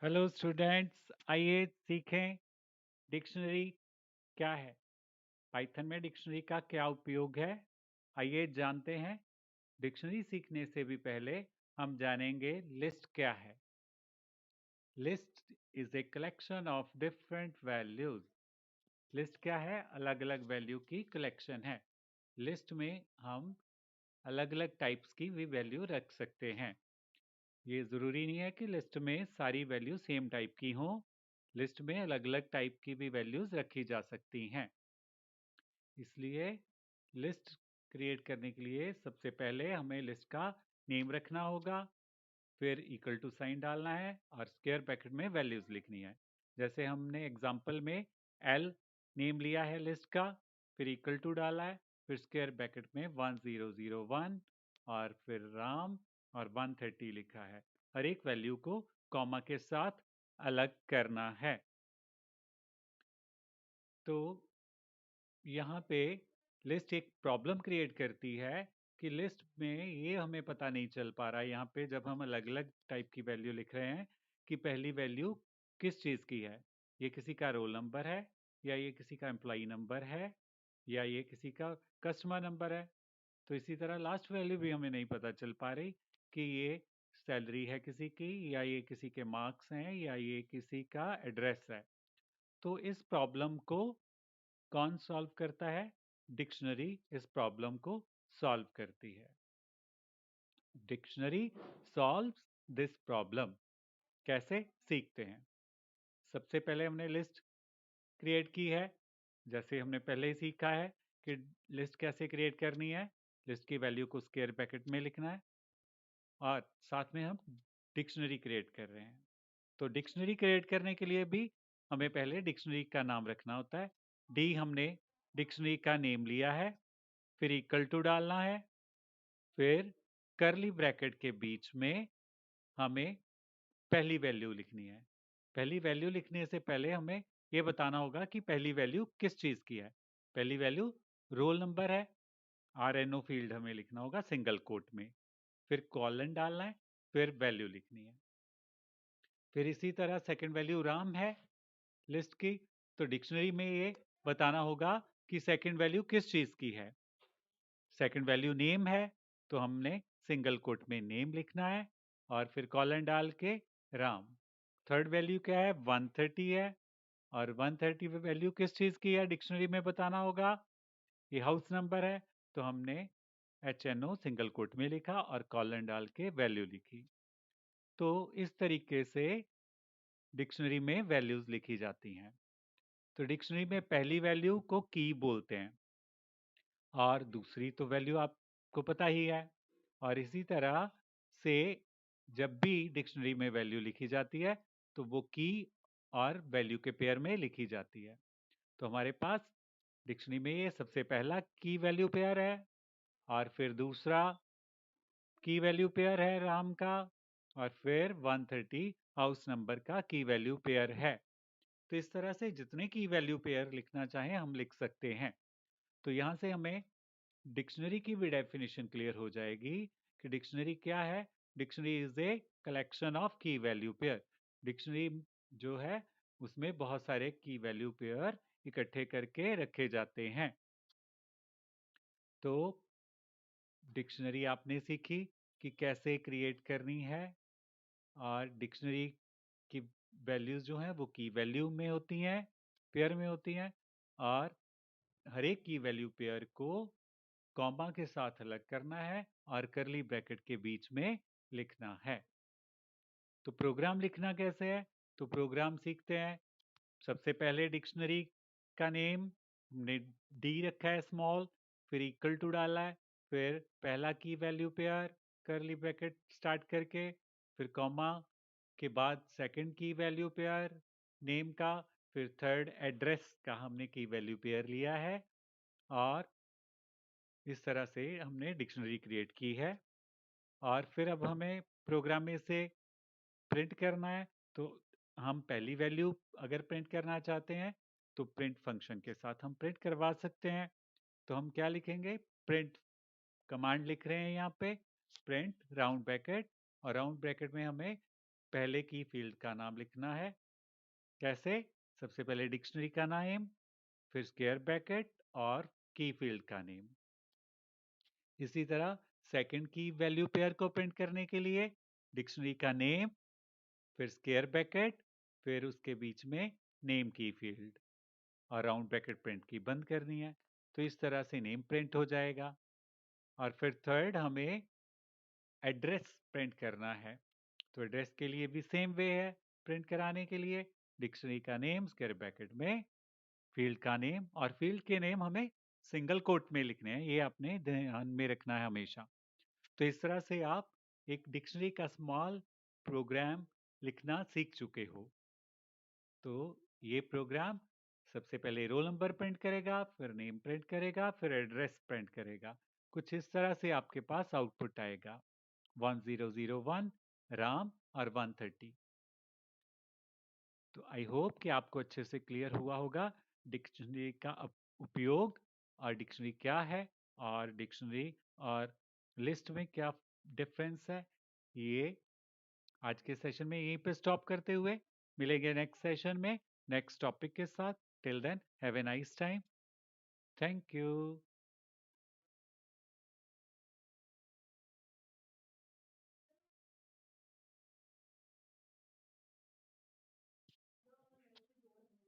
Hello students, आइए सीखें dictionary क्या है। पाइथन में डिक्शनरी का क्या उपयोग है, आइए जानते हैं। डिक्शनरी सीखने से भी पहले हम जानेंगे लिस्ट क्या है। List is a collection of different values. List क्या है? अलग अलग वैल्यू की कलेक्शन है। लिस्ट में हम अलग अलग टाइप्स की भी वैल्यू रख सकते हैं। ये ज़रूरी नहीं है कि लिस्ट में सारी वैल्यू सेम टाइप की हों। लिस्ट में अलग अलग टाइप की भी वैल्यूज़ रखी जा सकती हैं। इसलिए लिस्ट क्रिएट करने के लिए सबसे पहले हमें लिस्ट का नेम रखना होगा, फिर इक्वल टू साइन डालना है और स्क्वायर ब्रैकेट में वैल्यूज़ लिखनी है। जैसे हमने एग्जांपल में एल नेम लिया है लिस्ट का, फिर इक्वल टू डाला है, फिर स्क्वायर ब्रैकेट में 1001 और फिर राम और 130 लिखा है। हर एक वैल्यू को कॉमा के साथ अलग करना है। तो यहाँ पे लिस्ट एक प्रॉब्लम क्रिएट करती है कि लिस्ट में ये हमें पता नहीं चल पा रहा है यहाँ पे, जब हम अलग अलग टाइप की वैल्यू लिख रहे हैं, कि पहली वैल्यू किस चीज़ की है। ये किसी का रोल नंबर है, या ये किसी का एम्प्लॉई नंबर है, या ये किसी का कस्टमर नंबर है। तो इसी तरह लास्ट वैल्यू भी हमें नहीं पता चल पा रही कि ये सैलरी है किसी की, या ये किसी के मार्क्स हैं, या ये किसी का एड्रेस है। तो इस प्रॉब्लम को कौन सॉल्व करता है? डिक्शनरी इस प्रॉब्लम को सॉल्व करती है। Dictionary solves this problem. कैसे? सीखते हैं। सबसे पहले हमने लिस्ट क्रिएट की है। जैसे हमने पहले ही सीखा है कि लिस्ट कैसे क्रिएट करनी है। लिस्ट की वैल्यू को स्क्वायर ब्रैकेट में लिखना है और साथ में हम डिक्शनरी क्रिएट कर रहे हैं। तो डिक्शनरी क्रिएट करने के लिए भी हमें पहले डिक्शनरी का नाम रखना होता है। डी हमने डिक्शनरी का नेम लिया है, फिर इक्वल टू डालना है, फिर करली ब्रैकेट के बीच में हमें पहली वैल्यू लिखनी है। पहली वैल्यू लिखने से पहले हमें ये बताना होगा कि पहली वैल्यू किस चीज़ की है। पहली वैल्यू रोल नंबर है, RNO फील्ड हमें लिखना होगा सिंगल कोट में, फिर कॉलन डालना है, फिर वैल्यू लिखनी है। फिर इसी तरह सेकंड वैल्यू राम है लिस्ट की, तो डिक्शनरी में ये बताना होगा कि सेकंड वैल्यू किस चीज़ की है। सेकंड वैल्यू नेम है, तो हमने सिंगल कोट में नेम लिखना है और फिर कॉलन डाल के राम। थर्ड वैल्यू क्या है? 130 है, और 130 वैल्यू किस चीज़ की है डिक्शनरी में बताना होगा। ये हाउस नंबर है, तो हमने HNO सिंगल कोट में लिखा और कॉलन डाल के वैल्यू लिखी। तो इस तरीके से डिक्शनरी में वैल्यूज लिखी जाती हैं। तो डिक्शनरी में पहली वैल्यू को की बोलते हैं, और दूसरी तो वैल्यू आपको पता ही है। और इसी तरह से जब भी डिक्शनरी में वैल्यू लिखी जाती है, तो वो की और वैल्यू के पेयर में लिखी जाती है। तो हमारे पास डिक्शनरी में ये सबसे पहला की वैल्यू पेयर है, और फिर दूसरा की वैल्यू पेयर है राम का, और फिर 130 हाउस नंबर का की वैल्यू पेयर है। तो इस तरह से जितने की वैल्यू पेयर लिखना चाहें हम लिख सकते हैं। तो यहाँ से हमें डिक्शनरी की भी डेफिनेशन क्लियर हो जाएगी कि डिक्शनरी क्या है। Dictionary is a collection of की वैल्यू पेयर। डिक्शनरी जो है उसमें बहुत सारे की वैल्यू पेयर इकट्ठे करके रखे जाते हैं। तो डिक्शनरी आपने सीखी कि कैसे क्रिएट करनी है, और डिक्शनरी की वैल्यूज जो हैं वो की वैल्यू में होती हैं, पेयर में होती हैं, और हर एक की वैल्यू पेयर को कॉमा के साथ अलग करना है और करली ब्रैकेट के बीच में लिखना है। तो प्रोग्राम लिखना कैसे है? तो प्रोग्राम सीखते हैं। सबसे पहले डिक्शनरी का नेम हमने डी रखा है स्मॉल, फिर इक्वल टू डाला है, फिर पहला की वैल्यू पेयर करली ब्रैकेट स्टार्ट करके, फिर कॉमा के बाद सेकंड की वैल्यू पेयर नेम का, फिर थर्ड एड्रेस का हमने की वैल्यू पेयर लिया है, और इस तरह से हमने डिक्शनरी क्रिएट की है। और फिर अब हमें प्रोग्राम में से प्रिंट करना है। तो हम पहली वैल्यू अगर प्रिंट करना चाहते हैं, तो प्रिंट फंक्शन के साथ हम प्रिंट करवा सकते हैं। तो हम क्या लिखेंगे? प्रिंट कमांड लिख रहे हैं यहाँ पे, प्रिंट राउंड ब्रैकेट, और राउंड ब्रैकेट में हमें पहले की फील्ड का नाम लिखना है। कैसे? सबसे पहले डिक्शनरी का नेम, फिर स्क्वायर ब्रैकेट और की फील्ड का नेम। इसी तरह सेकंड की वैल्यू पेयर को प्रिंट करने के लिए डिक्शनरी का नेम, फिर स्क्वायर ब्रैकेट, फिर उसके बीच में नेम की फील्ड और राउंड ब्रैकेट प्रिंट की बंद करनी है। तो इस तरह से नेम प्रिंट हो जाएगा। और फिर थर्ड हमें एड्रेस प्रिंट करना है। तो एड्रेस के लिए भी सेम वे है प्रिंट कराने के लिए। डिक्शनरी का नेम स्क्वायर ब्रैकेट में, फील्ड का नेम, और फील्ड के नेम हमें सिंगल कोट में लिखने हैं, ये आपने ध्यान में रखना है हमेशा। तो इस तरह से आप एक डिक्शनरी का स्मॉल प्रोग्राम लिखना सीख चुके हो। तो ये प्रोग्राम सबसे पहले रोल नंबर प्रिंट करेगा, फिर नेम प्रिंट करेगा, फिर एड्रेस प्रिंट करेगा। कुछ इस तरह से आपके पास आउटपुट आएगा 1001 राम और 130। तो आई होप कि आपको अच्छे से क्लियर हुआ होगा डिक्शनरी का उपयोग और डिक्शनरी क्या है और डिक्शनरी और लिस्ट में क्या डिफरेंस है। ये आज के सेशन में यहीं पे स्टॉप करते हुए मिलेंगे नेक्स्ट सेशन में नेक्स्ट टॉपिक के साथ। Till then have a nice time. Thank you.